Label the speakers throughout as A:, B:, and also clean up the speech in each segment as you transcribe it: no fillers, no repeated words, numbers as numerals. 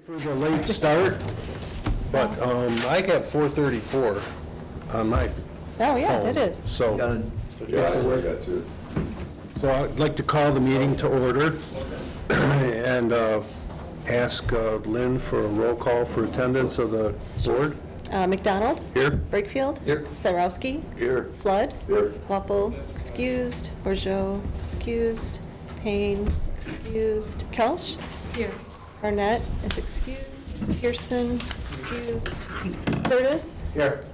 A: For the late start, but I got 4:34 on my
B: Oh, yeah,
A: phone.
B: it is.
A: So
C: too.
A: I'd like to call the meeting to order and ask Lynn for a roll call for attendance of the board.
B: McDonald?
A: Here.
B: Brakefield?
A: Here.
B: Cyrowski?
A: Here.
B: Flood?
C: Here.
B: Wappel? Excused. Bourgeot? Excused. Payne? Excused. Kelch? Here. Arnett is excused. Pearson? Excused. Curtis?
A: Here.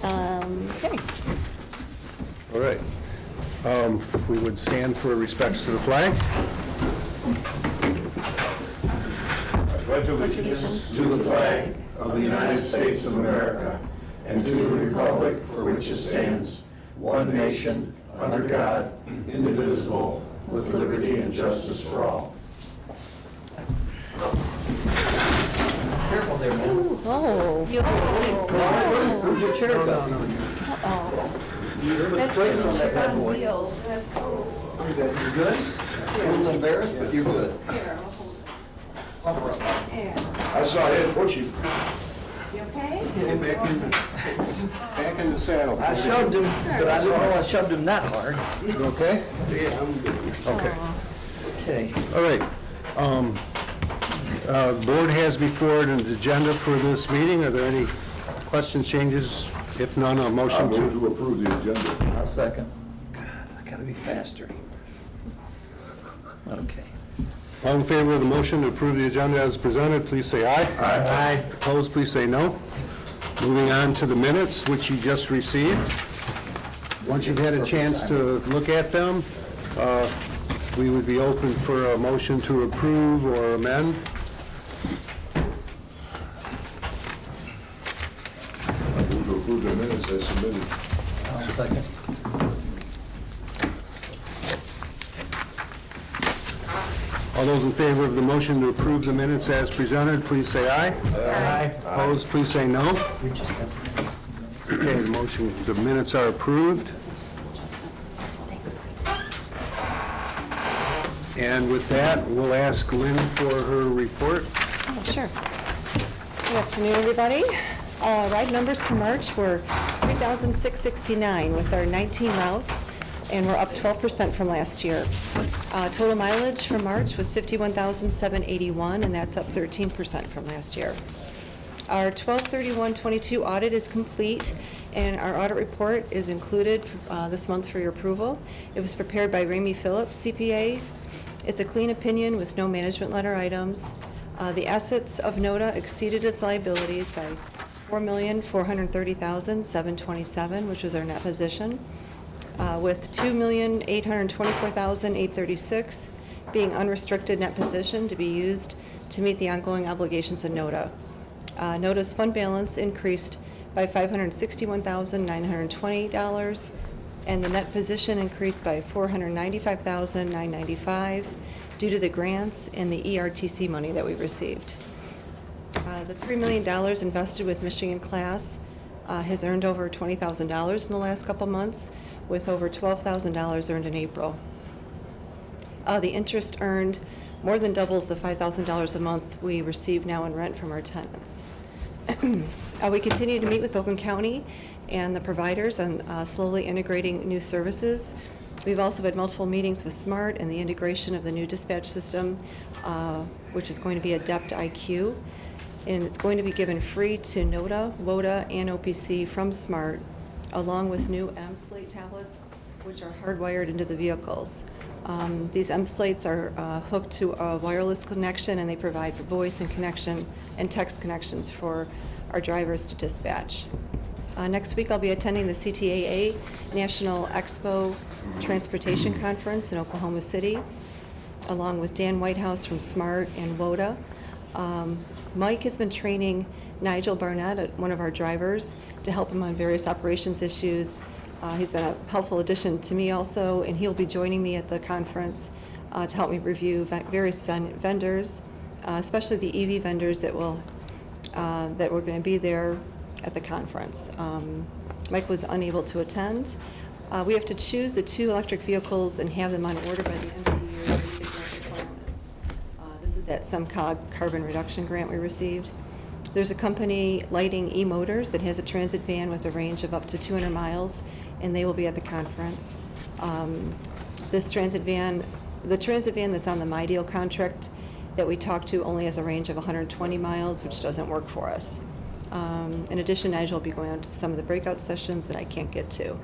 B: Okay.
A: All right. We would stand for respects to the flag.
C: Pledge allegiance to the flag of the United States of America and to the republic for which it stands, one nation, under God, indivisible, with liberty and justice for all.
D: Careful there, man.
B: Oh.
D: Move your chair down. There was place on that bad boy. You good? You good? A little embarrassed, but you're good. Cover up.
C: I saw it push you.
B: You okay?
A: Back in the saddle.
D: I shoved him, but I didn't know I shoved him that hard.
A: You okay?
D: Yeah, I'm good.
A: Okay.
D: Okay.
A: All right. The board has before it an agenda for this meeting. Are there any questions, changes? If none, a motion to
C: approve the agenda.
D: I'll second. God, I gotta be faster. Okay.
A: All in favor of the motion to approve the agenda as presented, please say aye.
D: Aye.
A: Opposed, please say no. Moving on to the minutes, which you just received. Once you've had a chance to look at them, we would be open for a motion to approve or amend.
C: I move to approve the minutes as submitted.
D: I'll second.
A: All those in favor of the motion to approve the minutes as presented, please say aye.
D: Aye.
A: Opposed, please say no. Okay, the minutes are approved.
B: Thanks, Chris.
A: And with that, we'll ask Lynn for her report.
B: Oh, sure. Good afternoon, everybody. Ride numbers for March were 3,669 with our 19 routes, and we're up 12% from last year. Total mileage for March was 51,781, and that's up 13% from last year. Our 12/31/22 audit is complete, and our audit report is included this month for your approval. It was prepared by Ramey Phillips, CPA. It's a clean opinion with no management letter items. The assets of NODA exceeded its liabilities by $4,430,727, which was our net position, with $2,824,836 being unrestricted net position to be used to meet the ongoing obligations of NODA. NODA's fund balance increased by $561,920, and the net position increased by $495,995 due to the grants and the ERTC money that we received. The $3 million invested with Michigan Class has earned over $20,000 in the last couple months, with over $12,000 earned in April. The interest earned more than doubles the $5,000 a month we receive now in rent from our tenants. We continue to meet with Oakland County and the providers on slowly integrating new services. We've also had multiple meetings with SMART and the integration of the new dispatch system, which is going to be Adept IQ. And it's going to be given free to NODA, WODA, and OPC from SMART, along with new M-Slate tablets, which are hardwired into the vehicles. These M-Slates are hooked to a wireless connection, and they provide voice and connection and text connections for our drivers to dispatch. Next week, I'll be attending the CTAA National Expo Transportation Conference in Oklahoma City, along with Dan Whitehouse from SMART and WODA. Mike has been training Nigel Barnett, one of our drivers, to help him on various operations issues. He's been a helpful addition to me also, and he'll be joining me at the conference to help me review various vendors, especially the EV vendors that were going to be there at the conference. Mike was unable to attend. We have to choose the 2 electric vehicles and have them on order by the end of the year to meet the grant requirements. This is is that SEMCOG carbon reduction grant we received. There's a company, Lighting E-Motors, that has a transit van with a range of up to 200 miles, and they will be at the conference. This transit van, the transit van that's on the My Deal contract that we talked to only has a range of 120 miles, which doesn't work for us. In addition, Nigel will be going out to some of the breakout sessions that I can't get to.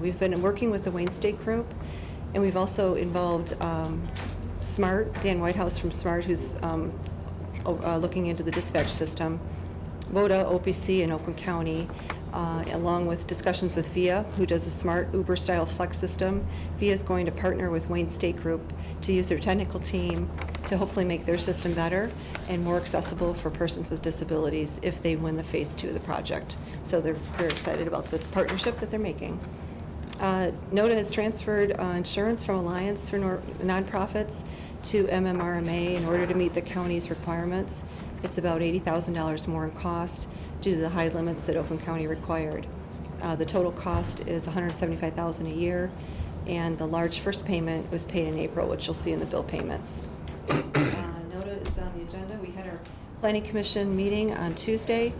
B: We've been working with the Wayne State Group, and we've also involved SMART, Dan Whitehouse from SMART, who's looking into the dispatch system, WODA, OPC, and Oakland County, along with discussions with VIA, who does a smart Uber-style flex system. VIA is going to partner with Wayne State Group to use their technical team to hopefully make their system better and more accessible for persons with disabilities if they win the phase 2 of the project. So they're very excited about the partnership that they're making. NODA has transferred insurance from Alliance for Nonprofits to MMRMA in order to meet the county's requirements. It's about $80,000 more in cost due to the high limits that Oakland County required. The total cost is $175,000 a year, and the large first payment was paid in April, which you'll see in the bill payments. NODA is on the agenda. We had our Planning Commission meeting on Tuesday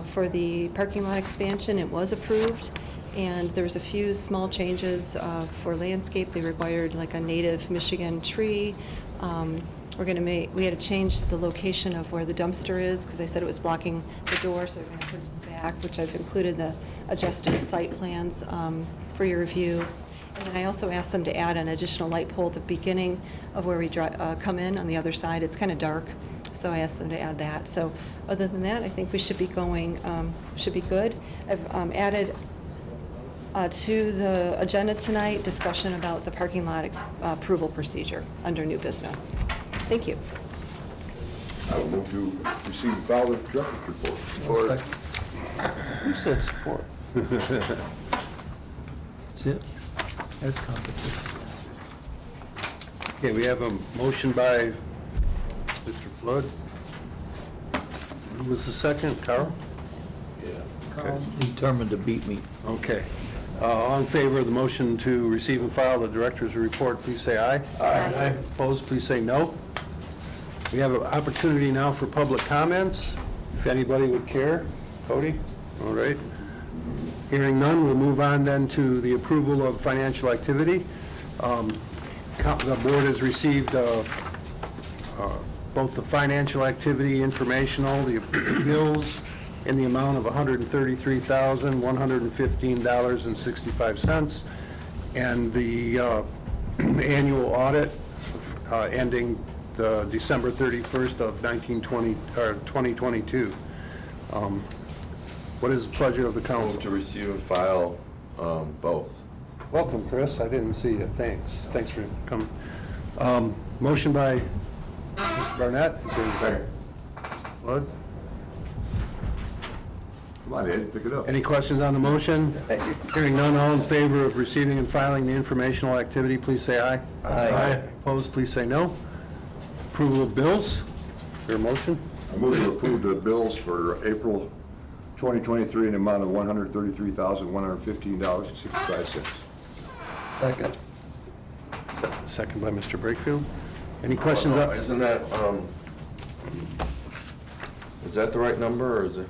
B: for the parking lot expansion. It was approved, and there was a few small changes for landscape. They required like a native Michigan tree. We had to change the location of where the dumpster is because they said it was blocking the door, so we're going to put it to the back, which I've included the adjusted site plans for your review. And then I also asked them to add an additional light pole at the beginning of where we come in on the other side. It's kind of dark, so I asked them to add that. So other than that, I think we should be going, should be good. I've added to the agenda tonight discussion about the parking lot approval procedure under new business. Thank you.
C: I will move to receive and file the director's report. Support.
D: Who said support? That's it. That's competition.
A: Okay, we have a motion by Mr. Flood. Who was the second, Carl?
D: Carl determined to beat me.
A: Okay. All in favor of the motion to receive and file the director's report, please say aye.
C: Aye.
A: Opposed, please say no. We have an opportunity now for public comments, if anybody would care. Cody? All right. Hearing none, we'll move on then to the approval of financial activity. The board has received both the financial activity informational, the bills in the amount of $133,115.65, and the annual audit ending December 31st of 2022. What is the pleasure of the council?
E: Move to receive and file both.
A: Welcome, Chris. I didn't see you. Thanks. Thanks for coming. Motion by Mr. Barnett. Is there Flood?
C: Come on, Ed, pick it up.
A: Any questions on the motion? Hearing none, all in favor of receiving and filing the informational activity, please say aye.
D: Aye.
A: Opposed, please say no. Approval of bills. Is there a motion?
C: I move to approve the bills for April 2023 in the amount of $133,115.65.
D: Second.
A: Second by Mr. Brakefield. Any questions? on-
E: Isn't that, is that the right number, or is it?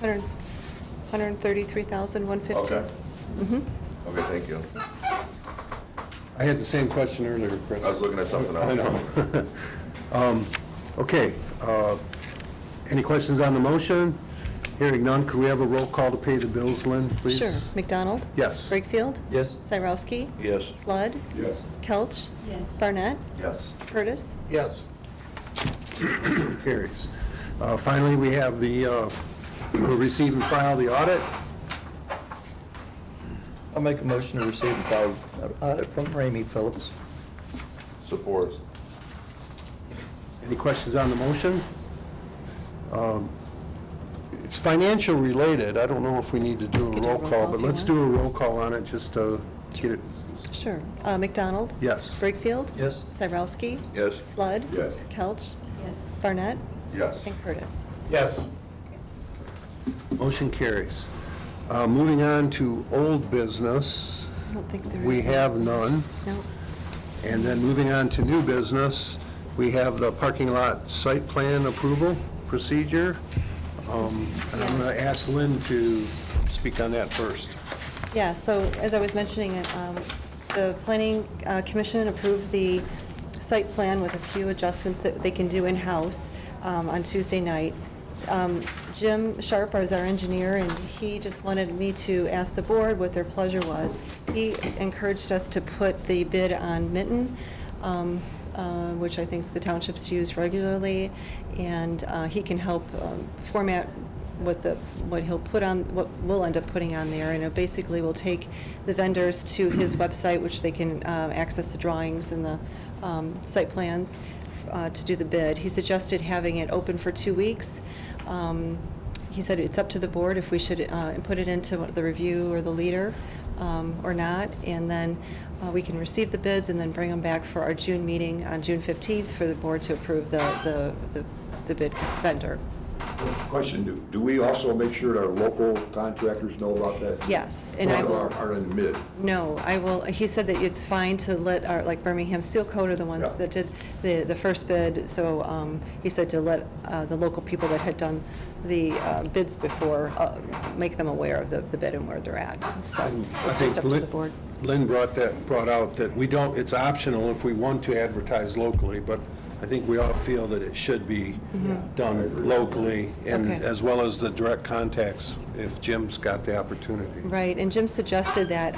B: 133,115.
E: Okay. Okay, thank you.
A: I had the same question earlier, Chris.
E: I was looking at something else.
A: I know. Okay. Any questions on the motion? Hearing none, could we have a roll call to pay the bills, Lynn, please?
B: Sure. McDonald?
A: Yes.
B: Brakefield?
D: Yes.
B: Cyrowski?
E: Yes.
B: Flood?
C: Yes.
B: Kelch? Yes. Barnett?
E: Yes.
B: Curtis?
D: Yes.
A: Carries. Finally, we have the receive and file the audit.
D: I'll make a motion to receive and file an audit from Ramey Phillips.
E: Support.
A: Any questions on the motion? It's financial related. I don't know if we need to do a
B: Could do a
A: roll
B: roll
A: call,
B: call
A: but
B: if you
A: let's
B: want.
A: do a roll call on it just to get it.
B: Sure. McDonald?
A: Yes.
B: Brakefield?
D: Yes.
B: Cyrowski?
E: Yes.
B: Flood?
C: Yes.
B: Kelch? Yes. Barnett?
E: Yes.
B: And Curtis?
E: Yes.
A: Motion carries. Moving on to old business,
B: I don't think there is.
A: we have none.
B: No.
A: And then moving on to new business, we have the parking lot site plan approval procedure. And I'm going to ask Lynn to speak on that first.
B: Yeah, so as I was mentioning, the Planning Commission approved the site plan with a few adjustments that they can do in-house on Tuesday night. Jim Sharp is our engineer, and he just wanted me to ask the board what their pleasure was. He encouraged us to put the bid on Mitten, which I think the townships use regularly, and he can help format what he'll put on, what we'll end up putting on there, and it basically will take the vendors to his website, which they can access the drawings and the site plans to do the bid. He suggested having it open for 2 weeks. He said it's up to the board if we should put it into the review or the leader or not, and then we can receive the bids and then bring them back for our June meeting on June 15th for the board to approve the bid vendor.
C: Question, do we also make sure that our local contractors know about that?
B: Yes, and I
C: None
B: will.
C: are in the mid.
B: No, I will, he said that it's fine to let our, like Birmingham Seal Coat are the ones
C: Yeah.
B: that did the first bid, so he said to let the local people that had done the bids before, make them aware of the bid and where they're at. So it's just up to the board.
A: Lynn brought out that we don't, it's optional if we want to advertise locally, but I think we all feel that it should be done locally, and
B: Okay.
A: as well as the direct contacts, if Jim's got the opportunity.
B: Right, and Jim suggested that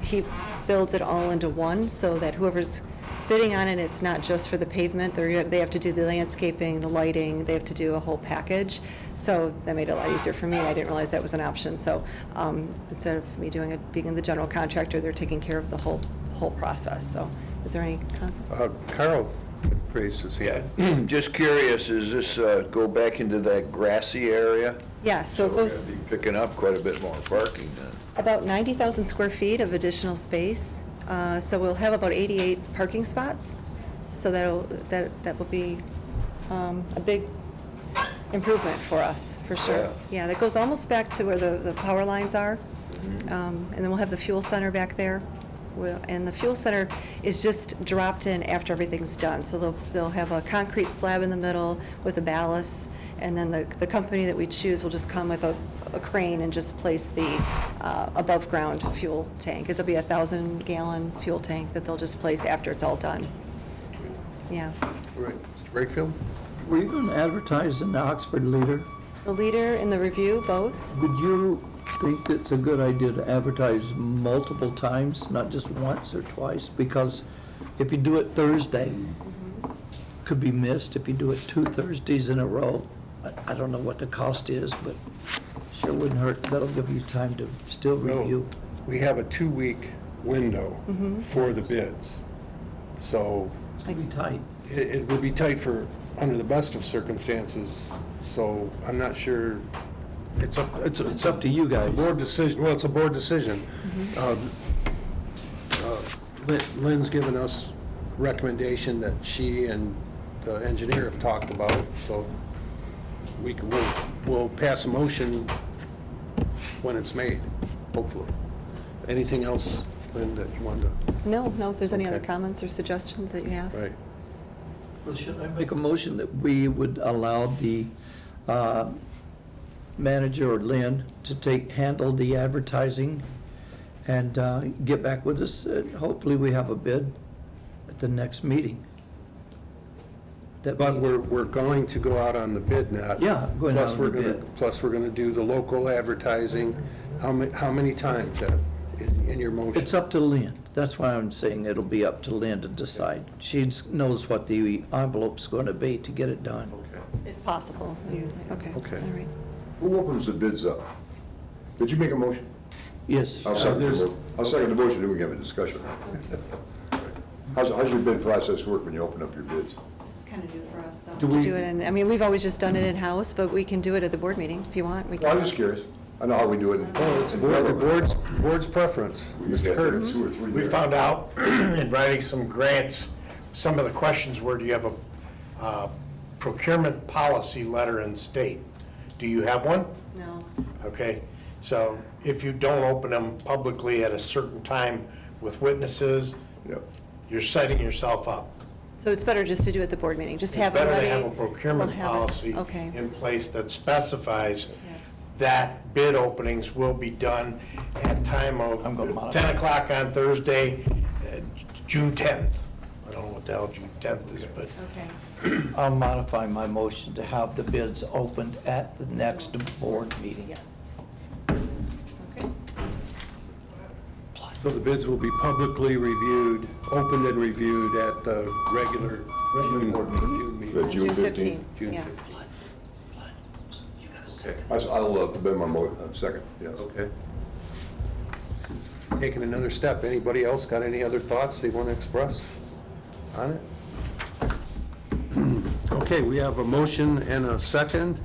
B: he builds it all into one, so that whoever's bidding on it, it's not just for the pavement, they have to do the landscaping, the lighting, they have to do a whole package. So that made it a lot easier for me. I didn't realize that was an option. So instead of me doing it, being the general contractor, they're taking care of the whole process. So is there any concept?
A: Carl raised his hand.
F: Just curious, does this go back into that grassy area?
B: Yeah, so it
F: We're gonna
B: goes
F: be picking up quite a bit more parking then.
B: about 90,000 square feet of additional space. So we'll have about 88 parking spots. So that will be a big improvement for us, for sure.
F: Yeah.
B: Yeah, that goes almost back to where the power lines are. And then we'll have the fuel center back there. And the fuel center is just dropped in after everything's done. So they'll have a concrete slab in the middle with a ballast, and then the company that we choose will just come with a crane and just place the above-ground fuel tank. It'll be a 1,000-gallon fuel tank that they'll just place after it's all done. Yeah.
A: Right. Mr. Brakefield?
D: Were you going to advertise in the Oxford Leader?
B: The leader and the review, both?
D: Would you think it's a good idea to advertise multiple times, not just once or twice? Because if you do it Thursday, could be missed. If you do it 2 Thursdays in a row, I don't know what the cost is, but sure wouldn't hurt. That'll give you time to still review.
A: We have a 2-week window for the bids. So
D: It's going to be tight.
A: it would be tight for, under the best of circumstances, so I'm not sure, it's
D: up to you guys.
A: a board decision, well, it's a board decision. Lynn's given us recommendation that she and the engineer have talked about, so we'll pass a motion when it's made, hopefully. Anything else, Lynn, that you wanted to,
B: No, if there's any other
A: Okay.
B: comments or suggestions that you have.
A: right?
D: Well, should I make a motion that we would allow the manager or Lynn to handle the advertising and get back with us? Hopefully we have a bid at the next meeting. That
A: But
D: we-
A: we're going to go out on the bid net.
D: Yeah, going out on the bid.
A: Plus, we're gonna do the local advertising. How many times that in your motion?
D: It's up to Lynn. That's why I'm saying it'll be up to Lynn to decide. She knows what the envelope's going to be to get it done.
A: Okay.
B: If possible. Okay.
A: Okay.
B: All right.
C: Who opens the bids up? Did you make a motion?
D: Yes.
C: I'll second
A: there's-
C: the motion, then we can have a discussion. How's your bid process work when you open up your bids?
B: This is kind of new for us, so.
A: Do
B: To
A: we-
B: do it, and, I mean, we've always just done it in-house, but we can do it at the board meeting if you want. We
C: Well,
B: can.
C: I'm just curious. I know how we do it.
A: The board's preference, Mr. Curtis.
C: 2 or 3.
G: We found out in writing some grants, some of the questions were, do you have a procurement policy letter in state? Do you have one?
B: No.
G: Okay, so if you don't open them publicly at a certain time with witnesses,
C: Yep.
G: you're setting yourself up
B: So it's better just to do it at the board meeting, just have it
G: It's
B: ready.
G: better to have a procurement
B: We'll have it-
G: policy
B: Okay.
G: in place that specifies
B: Yes.
G: that bid openings will be done at time of 10 o'clock on Thursday, June 10th. I don't know what the hell June 10th is, but
B: Okay,
D: I'll modify my motion to have the bids opened at the next board meeting.
B: yes. Okay,
A: So the bids will be publicly reviewed, opened and reviewed at the regular June meeting.
E: June
B: June
E: 15th.
B: 15th,
A: June
B: yes.
A: 15th.
E: I'll amend my second, yes.
A: Okay. Taking another step, anybody else got any other thoughts they want to express on it? Okay, we have a motion and a second.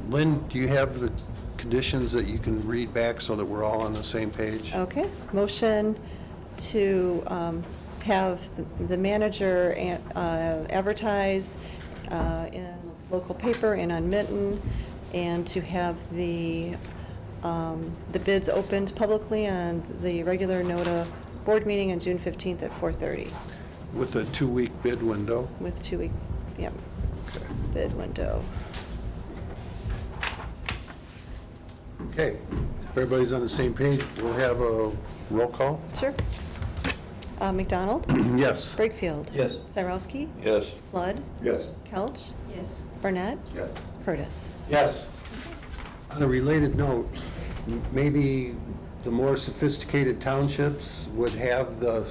A: Lynn, do you have the conditions that you can read back so that we're all on the same page?
B: Okay, motion to have the manager advertise in local paper and on Mitten, and to have the bids opened publicly on the regular NOTA board meeting on June 15th at 4:30
A: With a 2-week bid window?
B: with 2-week, yep,
A: Okay.
B: bid window.
A: Okay, if everybody's on the same page, we'll have a roll call?
B: Sure. McDonald?
A: Yes.
B: Brakefield?
D: Yes.
B: Cyrowski?
F: Yes.
B: Flood?
E: Yes.
B: Couch?
H: Yes.
B: Barnett?
E: Yes.
B: Curtis?
G: yes.
A: On a related note, maybe the more sophisticated townships would have the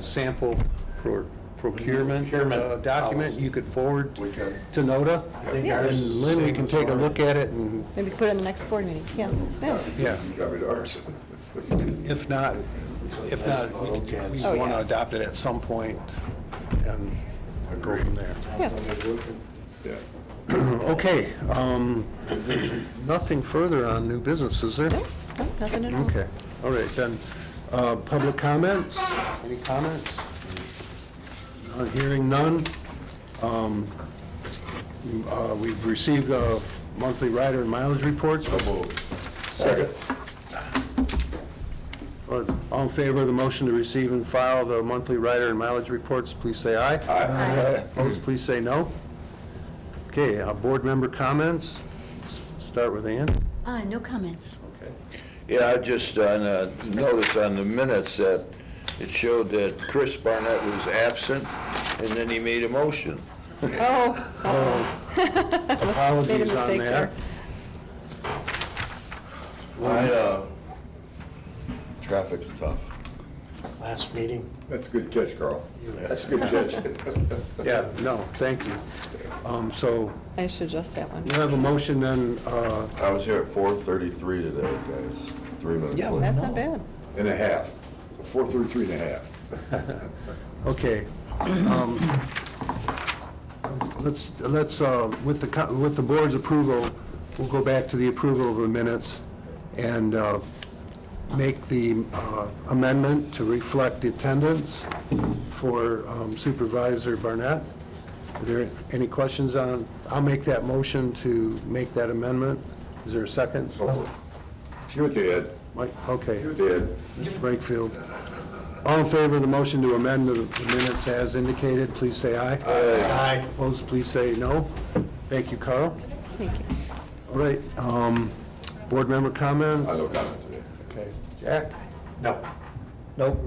A: sample procurement
G: Procurement
A: document
G: policy.
A: you could forward
E: We can.
A: to NOTA.
G: think
B: Yeah.
G: ours
A: And
G: is the
A: Lynn, we
G: same
A: can
G: as
A: take a
G: ours.
A: look at it, and
B: Maybe put it in the next board meeting, yeah.
A: yeah,
E: You got me to ours.
A: if not, we
B: Oh,
A: want to
B: yeah.
A: adopt it at some point and go from there.
B: Yeah.
E: Yeah.
A: Okay, nothing further on new business, is there?
B: No, no, nothing at all.
A: Okay, all right, then, public comments? Any comments? Hearing none. We've received the monthly rider and mileage reports.
E: Second.
A: All in favor of the motion to receive and file the monthly rider and mileage reports, please say aye.
E: Aye.
A: Opposed, please say no. Okay, board member comments. Start with Ann.
H: No comments.
A: Okay.
F: Yeah, I just noticed on the minutes that it showed that Chris Barnett was absent, and then he made a motion.
B: Oh, made a
A: Apologies on
B: mistake there.
A: that.
E: Traffic's tough.
G: Last meeting.
E: That's a good catch, Carl. That's a good catch.
A: Yeah, no, thank you. So
B: I should adjust that one.
A: we'll have a motion then,
E: I was here at 4:33 today, guys, 3 minutes
B: Yeah,
E: late.
B: that's not bad.
E: And a half, 4:33 and a half.
A: okay. Let's, with the board's approval, we'll go back to the approval of the minutes and make the amendment to reflect the attendance for Supervisor Barnett. Are there any questions on, I'll make that motion to make that amendment. Is there a second?
E: If you did,
A: Mike, okay.
E: you did.
A: Mr. Brakefield. All in favor of the motion to amend the minutes as indicated, please say aye.
G: Aye.
A: Opposed, please say no. Thank you, Carl.
B: Thank you.
A: All right, board member comments?
E: I don't comment today.
A: Okay, Jack?
G: No.
D: Nope.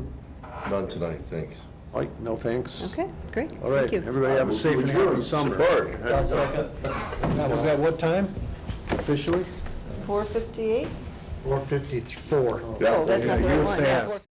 E: None tonight, thanks.
A: Mike, no thanks.
B: Okay, great.
A: All right,
B: Thank you.
A: everybody have a safe and happy summer.
D: I'll second.
A: Was that what time officially?
B: 4:58?
G: 4:54.
A: Yeah.
B: Oh, that's not the
A: You
B: right
A: were
B: one. Yeah,
A: fast.